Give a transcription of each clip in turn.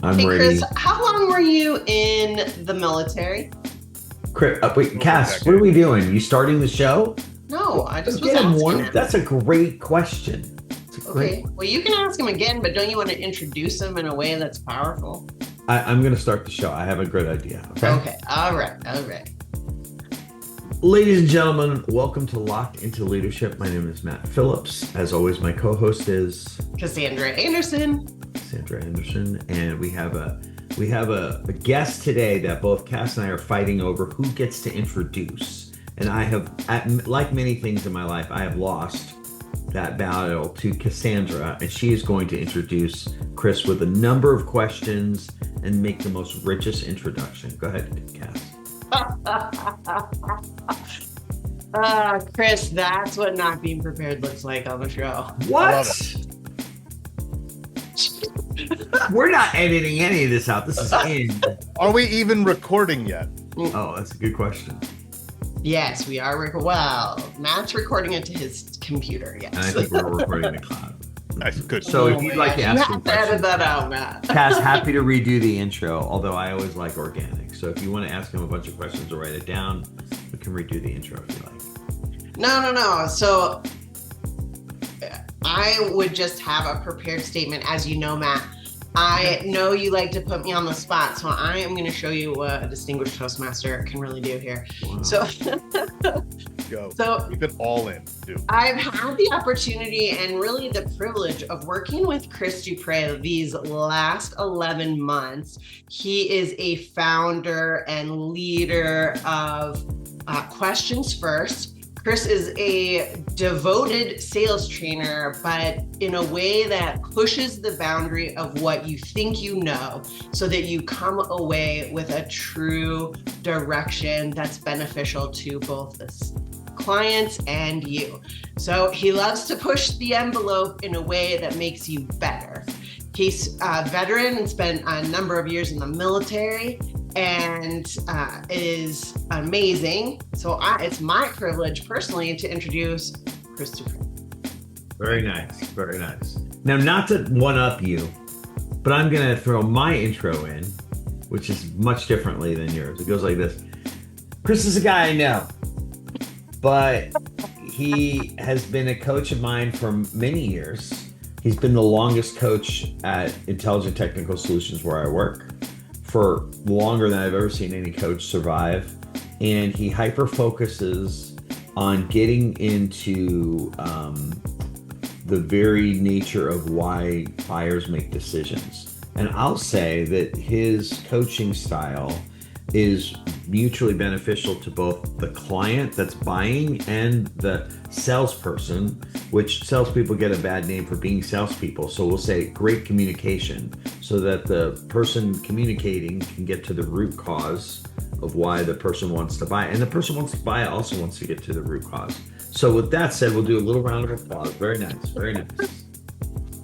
I'm Hey, ready. Chris, how long were you in the military? Wait, Cass, what are we doing? You starting the show? No, I just was Get him asking one. him. That's a great question. Okay, well, you can ask him again, but don't you want to introduce him in a way that's powerful? I'm going to start the show. I have a great idea. Okay, all right. Ladies and gentlemen, welcome to Locked into Leadership. My name is Matt Phillips. As always, my co-host is Cassandra Anderson. And we have a guest today that both Cass and I are fighting over who gets to introduce. And I have, like many things in my life, I have lost that battle to Cassandra, and she is going to introduce Chris with a number of questions and make the most richest introduction. Go ahead, Cass. Chris, that's what not being prepared looks like on the show. What? We're not editing any of this out. This is in. Are we even recording yet? Oh, that's a good question. Yes, we are. Well, Matt's recording it to his computer. Yes. And I think we're recording in the cloud. Nice, good. So if you'd like to ask some you have to edit questions, that out, Matt. Cass, happy to redo the intro, although I always like organic. So if you want to ask him a bunch of questions or write it down, we can redo the intro if you like. No. So I would just have a prepared statement. As you know, Matt, I know you like to put me on the spot, so I am going to show you what a distinguished Toastmaster can really do here. Wow. So Keep it all in, dude. I've had the opportunity and really the privilege of working with Chris DuPre these last 11 months. He is a founder and leader of Questions First. Chris is a devoted sales trainer, but in a way that pushes the boundary of what you think you know so that you come away with a true direction that's beneficial to both the clients and you. So he loves to push the envelope in a way that makes you better. He's a veteran and spent a number of years in the military and is amazing. So it's my privilege personally to introduce Chris DuPre. Very nice. Very nice. Now, not to one-up you, but I'm going to throw my intro in, which is much differently than yours. It goes like this. Chris is a guy I know, but he has been a coach of mine for many years. He's been the longest coach at Intelligent Technical Solutions where I work for longer than I've ever seen any coach survive. And he hyper focuses on getting into the very nature of why buyers make decisions. And I'll say that his coaching style is mutually beneficial to both the client that's buying and the salesperson, which salespeople get a bad name for being salespeople. So we'll say great communication so that the person communicating can get to the root cause of why the person wants to buy. And the person wants to buy also wants to get to the root cause. So with that said, we'll do a little round of applause. Very nice. Very nice.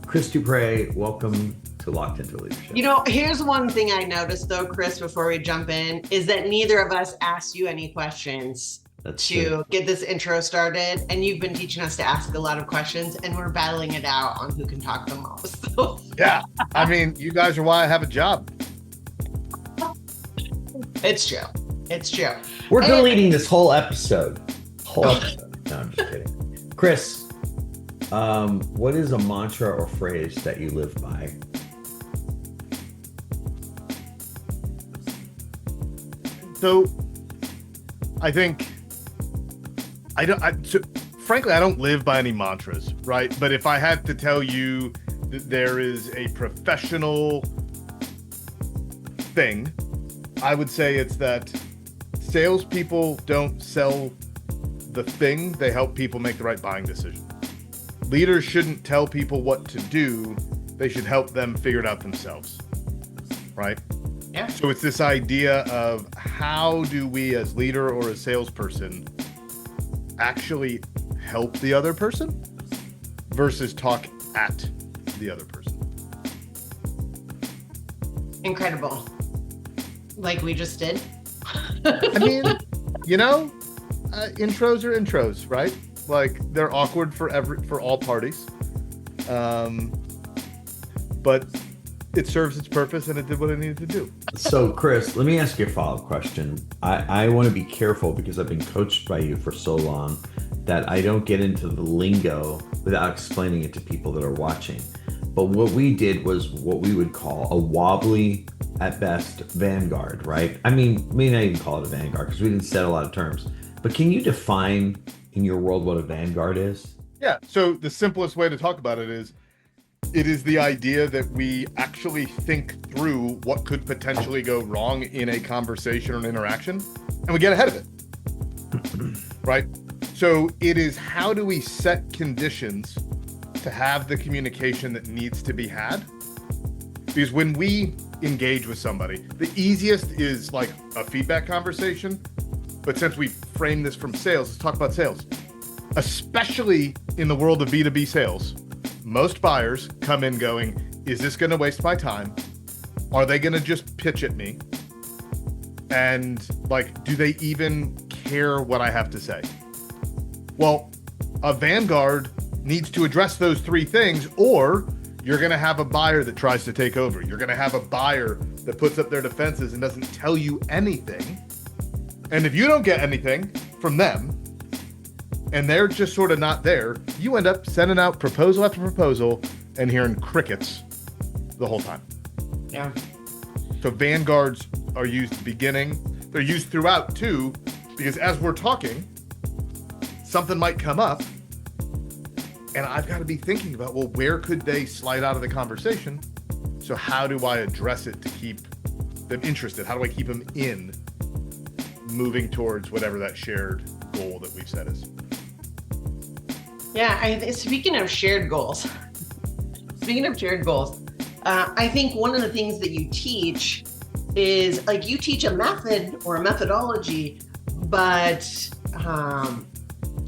Chris DuPre, welcome to Locked into Leadership. You know, here's one thing I noticed though, Chris, before we jump in, is that neither of us asked you any questions to get this intro started. And you've been teaching us to ask a lot of questions and we're battling it out on who can talk the most. Yeah, I mean, you guys are why I have a job. It's true. It's true. We're deleting this whole episode. No, I'm just kidding. Chris, what is a mantra or phrase that you live by? So I think frankly, I don't live by any mantras, right? But if I had to tell you that there is a professional thing, I would say it's that salespeople don't sell the thing, they help people make the right buying decision. Leaders shouldn't tell people what to do, they should help them figure it out themselves, right? Yeah. So it's this idea of how do we as leader or a salesperson actually help the other person versus talk at the other person. Incredible. Like we just did. I mean, you know, intros are intros, right? Like they're awkward for all parties. But it serves its purpose and it did what it needed to do. So, Chris, let me ask you a follow-up question. I want to be careful because I've been coached by you for so long that I don't get into the lingo without explaining it to people that are watching. But what we did was what we would call a wobbly, at best, Vanguard, right? I mean, may not even call it a Vanguard because we didn't set a lot of terms. But can you define in your world what a Vanguard is? Yeah. So the simplest way to talk about it is the idea that we actually think through what could potentially go wrong in a conversation or an interaction, and we get ahead of it. Right? So it is, how do we set conditions to have the communication that needs to be had? Because when we engage with somebody, the easiest is like a feedback conversation. But since we frame this from sales, let's talk about sales. Especially in the world of B2B sales, most buyers come in going, is this going to waste my time? Are they going to just pitch at me? And like, do they even care what I have to say? Well, a Vanguard needs to address those three things, or you're going to have a buyer that tries to take over. You're going to have a buyer that puts up their defenses and doesn't tell you anything. And if you don't get anything from them, and they're just sort of not there, you end up sending out proposal after proposal and hearing crickets the whole time. Yeah. So Vanguards are used at the beginning. They're used throughout too, because as we're talking, something might come up and I've got to be thinking about, well, where could they slide out of the conversation? So how do I address it to keep them interested? How do I keep them in, moving towards whatever that shared goal that we've set is? Yeah, speaking of shared goals, I think one of the things that you teach is like you teach a method or a methodology, but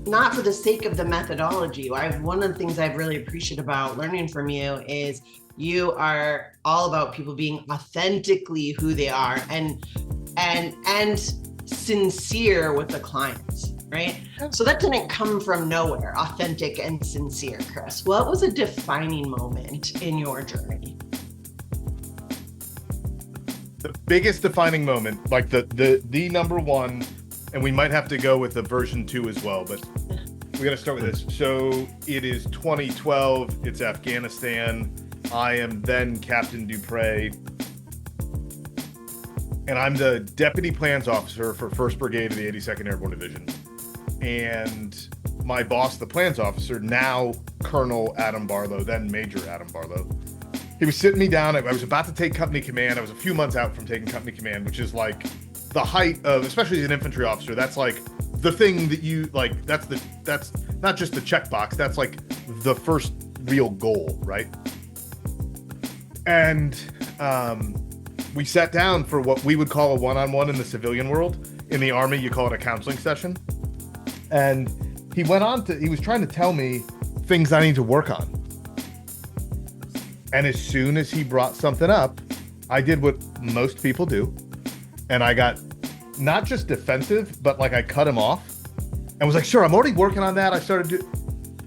not for the sake of the methodology. One of the things I've really appreciated about learning from you is you are all about people being authentically who they are and sincere with the clients. Right? So that didn't come from nowhere, authentic and sincere, Chris. What was a defining moment in your journey? The biggest defining moment, like the number one, and we might have to go with the version 2 as well, but we got to start with this. So it is 2012, it's Afghanistan. I am then Captain Duprey, and I'm the Deputy Plans Officer for 1st Brigade of the 82nd Airborne Division. And my boss, the plans officer, now Colonel Adam Barlow, then Major Adam Barlow, he was sitting me down. I was about to take company command. I was a few months out from taking company command, which is like the height of, especially as an infantry officer, that's like the thing that you like, that's not just the checkbox, that's like the first real goal, right? And we sat down for what we would call a one-on-one in the civilian world. In the Army, you call it a counseling session. And he was trying to tell me things I need to work on. And as soon as he brought something up, I did what most people do. And I got not just defensive, but like I cut him off and was like, sure, I'm already working on that.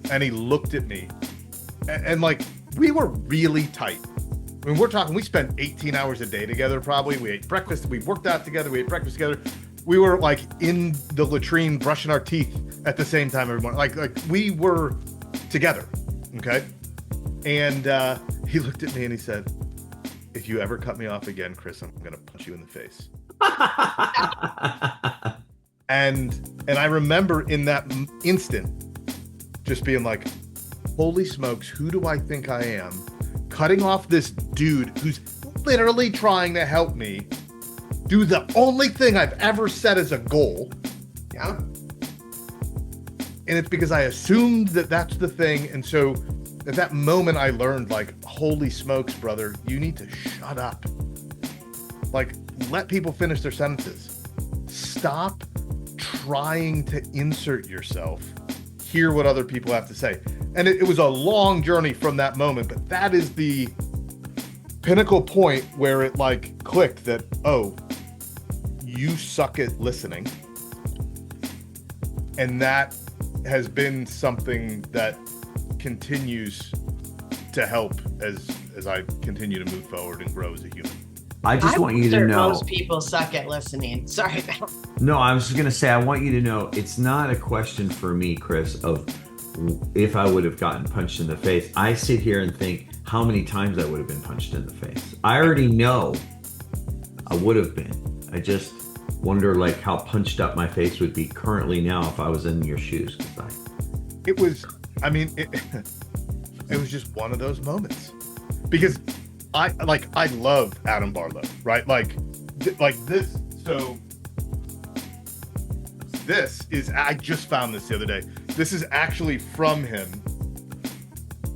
And he looked at me and like, we were really tight. I mean, we're talking, we spent 18 hours a day together, probably. We ate breakfast, we worked out together, we ate breakfast together. We were like in the latrine brushing our teeth at the same time every morning. Like we were together, okay? And he looked at me and he said, if you ever cut me off again, Chris, I'm gonna punch you in the face. and I remember in that instant just being like, holy smokes, who do I think I am? Cutting off this dude who's literally trying to help me do the only thing I've ever set as a goal. Yeah. And it's because I assumed that that's the thing. And so at that moment I learned like, holy smokes, brother, you need to shut up. Like, let people finish their sentences. Stop trying to insert yourself. Hear what other people have to say. And it was a long journey from that moment, but that is the pinnacle point where it like clicked that, oh, you suck at listening. And that has been something that continues to help as as I continue to move forward and grow as a human. I just want you to know. Most people suck at listening. Sorry, Val. No, I was just going to say, I want you to know it's not a question for me, Chris, of if I would have gotten punched in the face. I sit here and think how many times I would have been punched in the face. I already know I would have been. I just wonder like how punched up my face would be currently now if I was in your shoes. It was just one of those moments, because I love Adam Barlow, right? Like this. So this is, I just found this the other day. This is actually from him,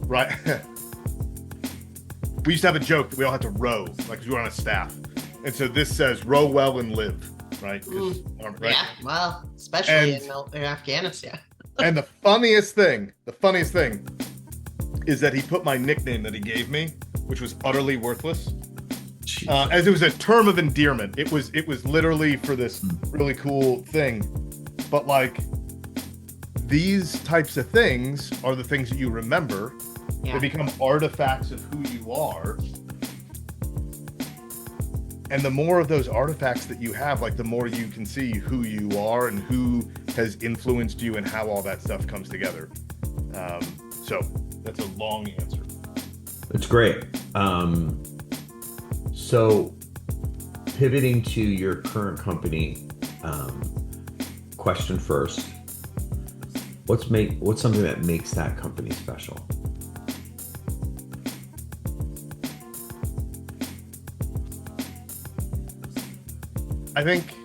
right? We used to have a joke that we all had to row, like 'cause we were on a staff. And so this says row well and live, right? Right? Yeah, well, especially in Afghanistan. And the funniest thing is that he put my nickname that he gave me, which was utterly worthless, as it was a term of endearment. It was literally for this really cool thing. But like, these types of things are the things that you remember. Yeah. They become artifacts of who you are. And the more of those artifacts that you have, like the more you can see who you are and who has influenced you and how all that stuff comes together. So that's a long answer. It's great. So pivoting to your current company, question first, what's something that makes that company special? I think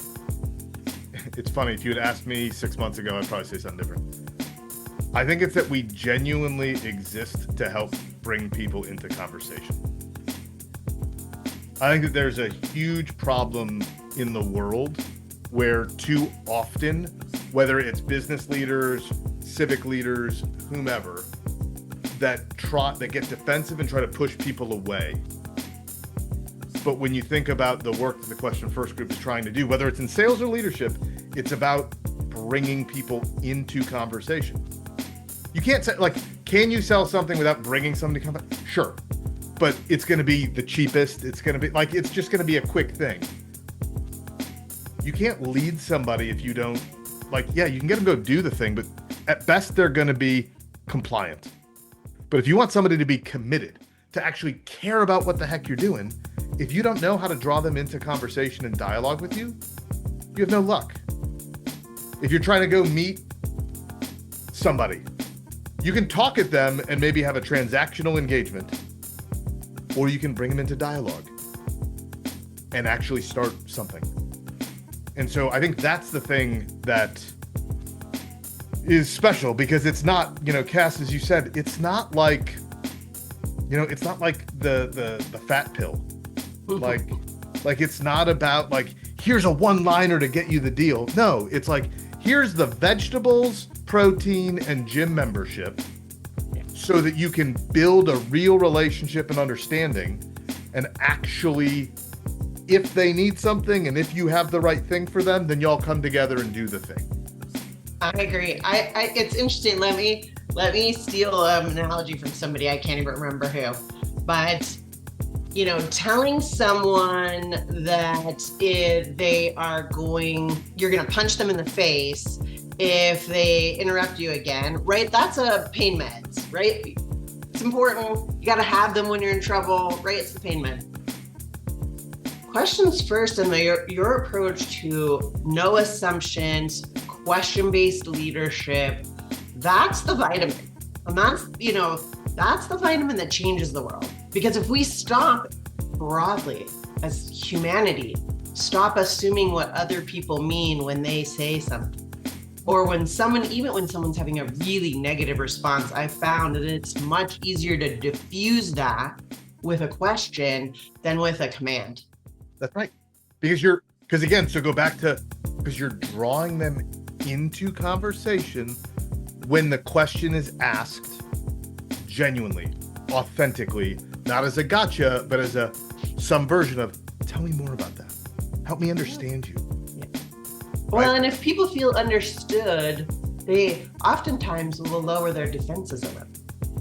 it's funny. If you had asked me 6 months ago, I'd probably say something different. I think it's that we genuinely exist to help bring people into conversation. I think that there's a huge problem in the world where too often, whether it's business leaders, civic leaders, whomever, that get defensive and try to push people away. But when you think about the work that the Question First group is trying to do, whether it's in sales or leadership, it's about bringing people into conversation. You can't say, like, can you sell something without bringing somebody to conversation? Sure. But it's going to be the cheapest. It's going to be like, it's just going to be a quick thing. You can't lead somebody if you don't, like, yeah, you can get them to go do the thing, but at best they're going to be compliant. But if you want somebody to be committed, to actually care about what the heck you're doing, if you don't know how to draw them into conversation and dialogue with you, you have no luck. If you're trying to go meet somebody, you can talk at them and maybe have a transactional engagement, or you can bring them into dialogue and actually start something. And so I think that's the thing that is special, because it's not, Cass, as you said, it's not like, it's not like the fat pill. Like it's not about like, here's a one-liner to get you the deal. No, it's like, here's the vegetables, protein, and gym membership so that you can build a real relationship and understanding, and actually, if they need something and if you have the right thing for them, then y'all come together and do the thing. I agree. It's interesting. Let me steal an analogy from somebody, I can't even remember who, but telling someone that you're going to punch them in the face if they interrupt you again, right? That's a pain meds, right? It's important. You got to have them when you're in trouble, right? It's the pain med. Questions first, and your approach to no assumptions, question-based leadership, that's the vitamin. And that's the vitamin that changes the world. Because if we stop broadly as humanity, stop assuming what other people mean when they say something, or when someone's having a really negative response, I found that it's much easier to diffuse that with a question than with a command. That's right. Because you're drawing them into conversation when the question is asked genuinely, authentically, not as a gotcha, but as some version of, tell me more about that. Help me understand you. Yeah. Well, right? And if people feel understood, they oftentimes will lower their defenses a little.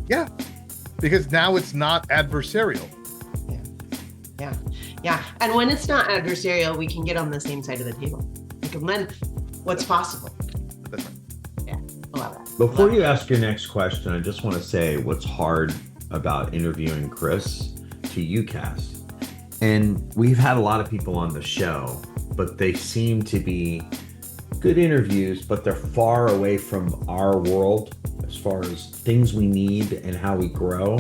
Yeah. because now it's not adversarial. Yeah. And when it's not adversarial, we can get on the same side of the table. We can learn what's possible. That's right. Yeah, I love that. Before you ask your next question, I just want to say what's hard about interviewing Chris to you, Cass. And we've had a lot of people on the show, but they seem to be good interviews, but they're far away from our world as far as things we need and how we grow.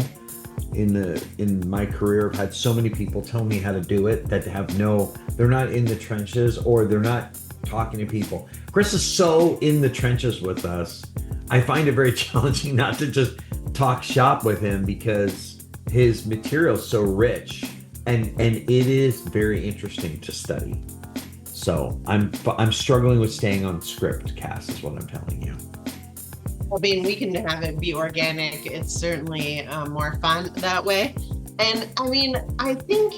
In my career, I've had so many people tell me how to do it that they're not in the trenches, or they're not talking to people. Chris is so in the trenches with us. I find it very challenging not to just talk shop with him, because his material is so rich and it is very interesting to study. So I'm struggling with staying on script, Cass, is what I'm telling you. I mean, we can have it be organic. It's certainly more fun that way. And I mean, I think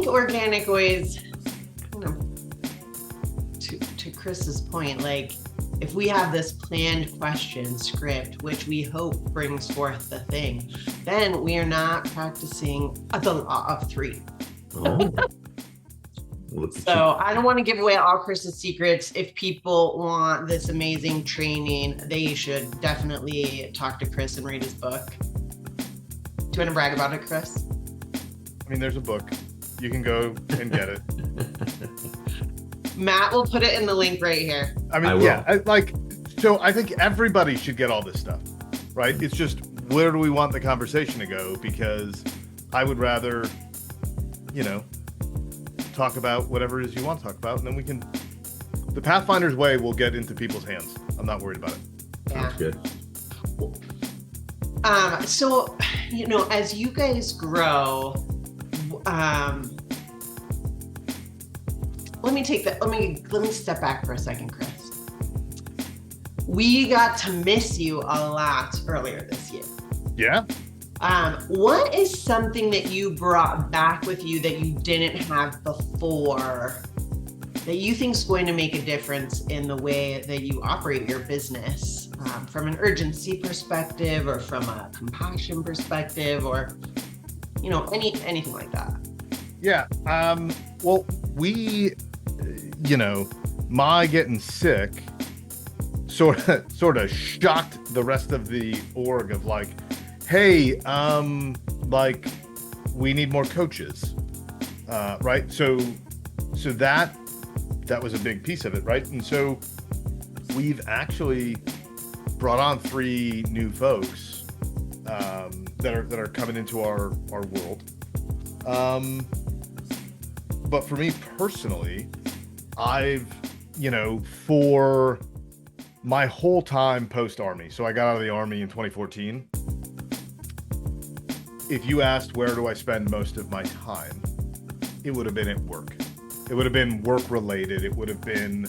organic ways, to Chris's point, like, if we have this planned question script, which we hope brings forth the thing, then we are not practicing the law of three. Oh. So I don't want to give away all Chris's secrets. If people want this amazing training, they should definitely talk to Chris and read his book. Do you want to brag about it, Chris? I mean, there's a book. You can go and get it. Matt will put it in the link right here. I mean, so I think everybody should get all this stuff, right? It's just, where do we want the conversation to go? Because I would rather, talk about whatever it is you want to talk about, and then we can, the Pathfinder's way will get into people's hands. I'm not worried about it. Sounds good. So, as you guys grow, let me step back for a second, Chris. We got to miss you a lot earlier this year. Yeah. What is something that you brought back with you that you didn't have before, that you think is going to make a difference in the way that you operate your business, from an urgency perspective, or from a compassion perspective, or anything like that? Yeah. Well, we, my getting sick sort of shocked the rest of the org of like, hey, we need more coaches, right? So that was a big piece of it, right? And so we've actually brought on 3 new folks that are coming into our world. But for me personally, I've, for my whole time post-Army, so I got out of the Army in 2014. If you asked where do I spend most of my time, it would have been at work. It would have been work related. It would have been,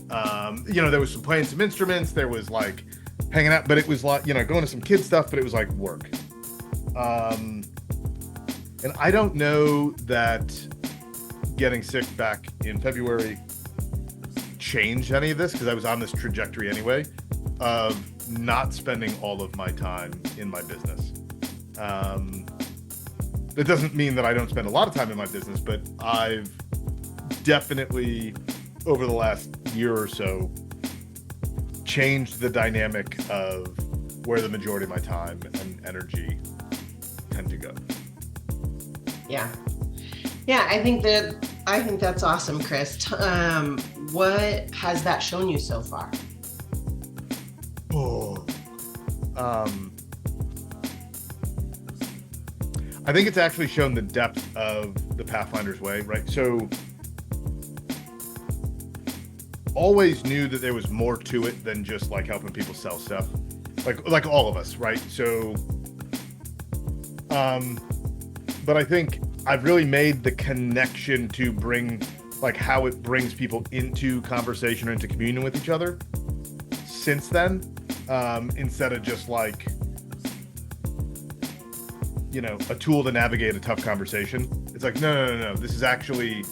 there was some playing some instruments. There was like hanging out, but it was like, going to some kid stuff, but it was like work. And I don't know that getting sick back in February changed any of this, because I was on this trajectory anyway of not spending all of my time in my business. That doesn't mean that I don't spend a lot of time in my business, but I've definitely, over the last year or so, changed the dynamic of where the majority of my time and energy tend to go. Yeah. I think that's awesome, Chris. What has that shown you so far? I think it's actually shown the depth of the Pathfinder's way, right? So always knew that there was more to it than just like helping people sell stuff, like all of us, right? So, but I think I've really made the connection to bring, like, how it brings people into conversation or into communion with each other since then, instead of just like, a tool to navigate a tough conversation. It's like, no. This is actually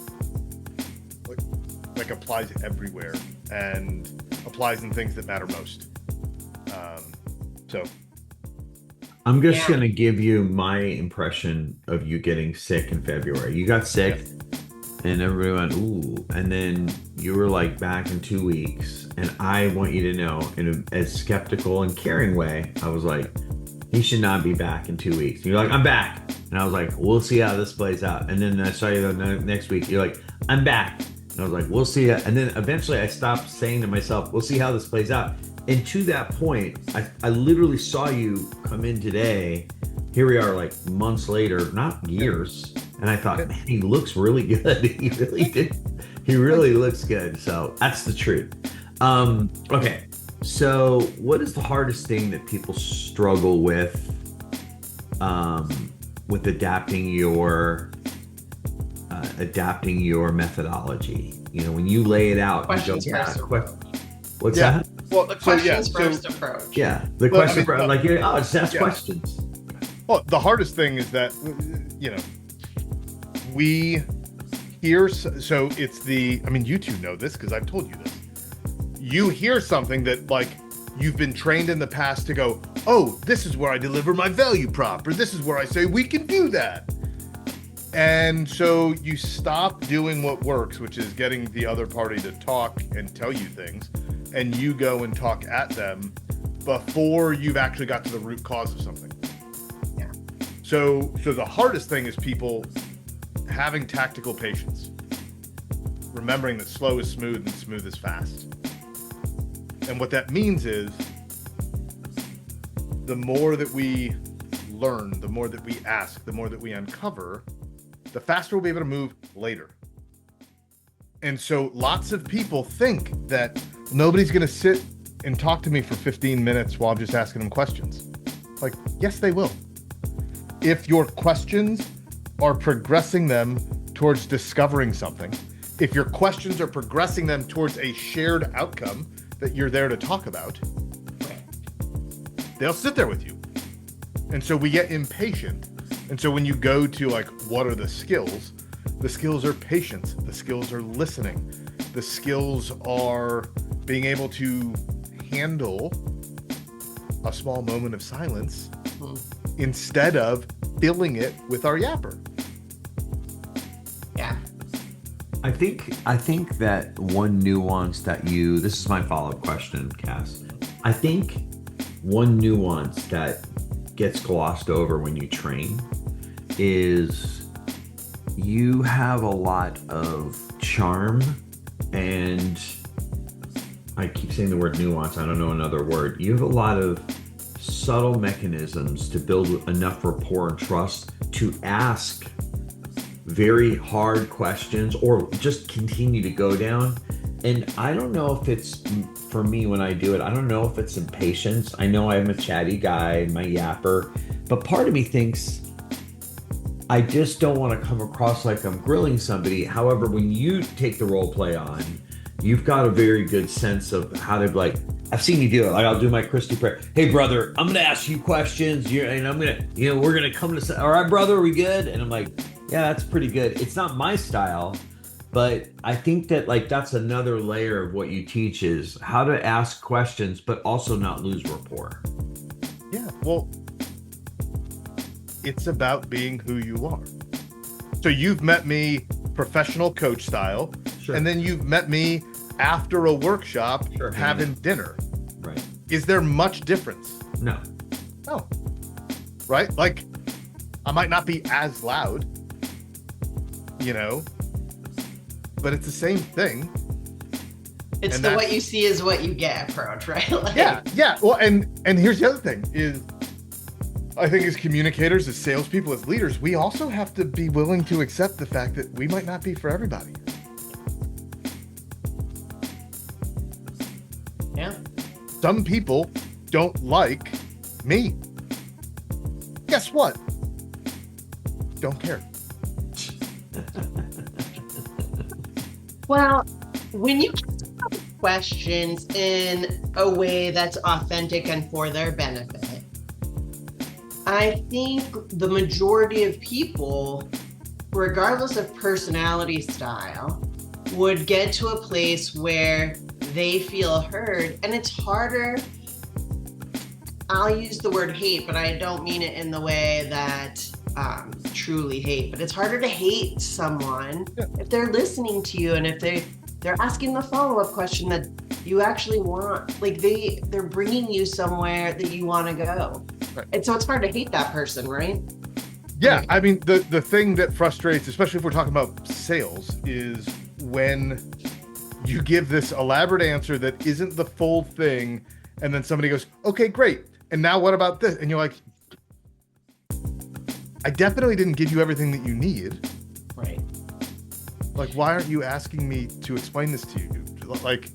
like applies everywhere and applies in things that matter most. So I'm just Yeah. gonna give you my impression of you getting sick in February. You got sick, and everybody went, ooh, and then you were like back in 2 weeks. And I want you to know, in a as skeptical and caring way, I was like, he should not be back in 2 weeks. And you're like, I'm back. And I was like, we'll see how this plays out. And then I saw you the next week. You're like, I'm back. And I was like, we'll see. And then eventually I stopped saying to myself, we'll see how this plays out. And to that point, I literally saw you come in today. Here we are, like months later, not years. And I thought, man, he looks really good. He really did. He really looks good. So that's the truth. Okay. So what is the hardest thing that people struggle with adapting your methodology? You know, when you lay it out, Questions you go, first. what's that? Well, The questions first approach. Yeah, the Well, question, I mean, like, just ask questions. Well, the hardest thing is that, you know, we hear, so it's I mean, you two know this because I've told you this. You hear something that, like, you've been trained in the past to go, oh, this is where I deliver my value prop, or this is where I say we can do that. And so you stop doing what works, which is getting the other party to talk and tell you things, and you go and talk at them before you've actually got to the root cause of something. Yeah. So the hardest thing is people having tactical patience, remembering that slow is smooth and smooth is fast. And what that means is the more that we learn, the more that we ask, the more that we uncover, the faster we'll be able to move later. And so lots of people think that nobody's going to sit and talk to me for 15 minutes while I'm just asking them questions. Like, yes, they will. If your questions are progressing them towards discovering something, if your questions are progressing them towards a shared outcome that you're there to talk about, they'll sit there with you. And so we get impatient. And so when you go to, like, what are the skills? The skills are patience. The skills are listening. The skills are being able to handle a small moment of silence instead of filling it with our yapper. Yeah. I think that one nuance that this is my follow-up question, Cass. I think one nuance that gets glossed over when you train is you have a lot of charm, and I keep saying the word nuance, I don't know another word. You have a lot of subtle mechanisms to build enough rapport and trust to ask very hard questions or just continue to go down. And I don't know if it's, for me when I do it, I don't know if it's impatience. I know I'm a chatty guy, my yapper, but part of me thinks I just don't want to come across like I'm grilling somebody. However, when you take the role play on, you've got a very good sense of how to, like, I've seen you do it. Like, I'll do my Chris DuPre. Hey, brother, I'm going to ask you questions. And I'm going to, we're going to come to, all right, brother, are we good? And I'm like, yeah, that's pretty good. It's not my style, but I think that, like, that's another layer of what you teach is how to ask questions, but also not lose rapport. Yeah, well, it's about being who you are. So you've met me professional coach style, Sure. and then you've met me after a workshop having dinner. Right. Is there much difference? No. No. Right? Like, I might not be as loud, but it's the same thing. It's And the that's- what you see is what you get approach, right? Like, Yeah. Well, and here's the other thing is, I think as communicators, as salespeople, as leaders, we also have to be willing to accept the fact that we might not be for everybody. Yeah. Some people don't like me. Guess what? Don't care. Well, when you ask questions in a way that's authentic and for their benefit, I think the majority of people, regardless of personality style, would get to a place where they feel heard. And it's harder. I'll use the word hate, but I don't mean it in the way that truly hate. But it's harder to hate someone if they're listening to you and if they're asking the follow-up question that you actually want. Like they're bringing you somewhere that you want to go. Right. And so it's hard to hate that person, right? Yeah, I mean, the thing that frustrates, especially if we're talking about sales, is when you give this elaborate answer that isn't the full thing, and then somebody goes, okay, great, and now what about this? And you're like, I definitely didn't give you everything that you need. Right. Like, why aren't you asking me to explain this to you? Like,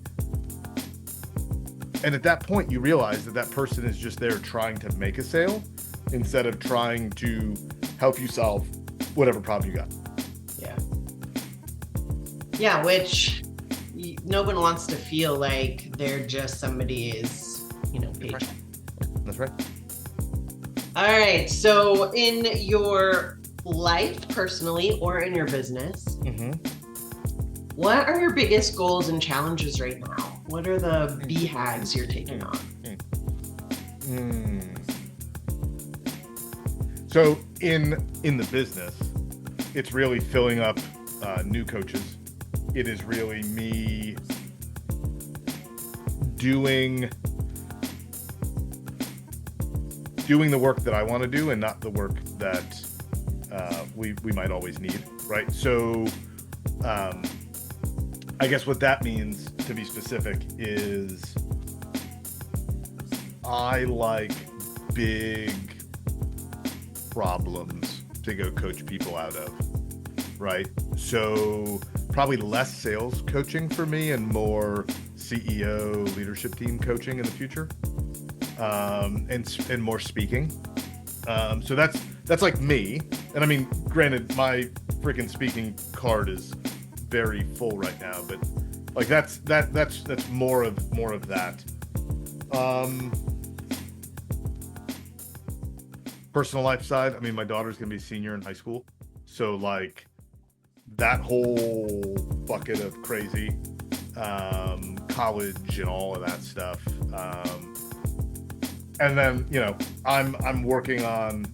and at that point, you realize that that person is just there trying to make a sale instead of trying to help you solve whatever problem you got. Yeah. Yeah, which no one wants to feel like they're just somebody's, paycheck. That's right. All right. So in your life, personally, or in your business, what are your biggest goals and challenges right now? What are the BHAGs you're taking on? So in the business, it's really filling up new coaches. It is really me doing the work that I want to do and not the work that we might always need, right? So I guess what that means, to be specific, is I like big problems to go coach people out of, right? So probably less sales coaching for me and more CEO leadership team coaching in the future, and more speaking. So that's like me. And I mean, granted, my freaking speaking card is very full right now, but like that's more of that. Personal life side, I mean, my daughter's gonna be a senior in high school, so like that whole bucket of crazy, college and all of that stuff, and then I'm working on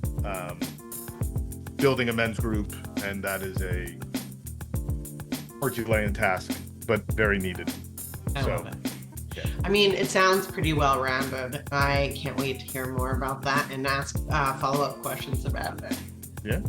building a men's group, and that is a Herculean task, but very needed. I love it. Yeah. I mean, it sounds pretty well-rounded. I can't wait to hear more about that and ask follow-up questions about it. Yeah.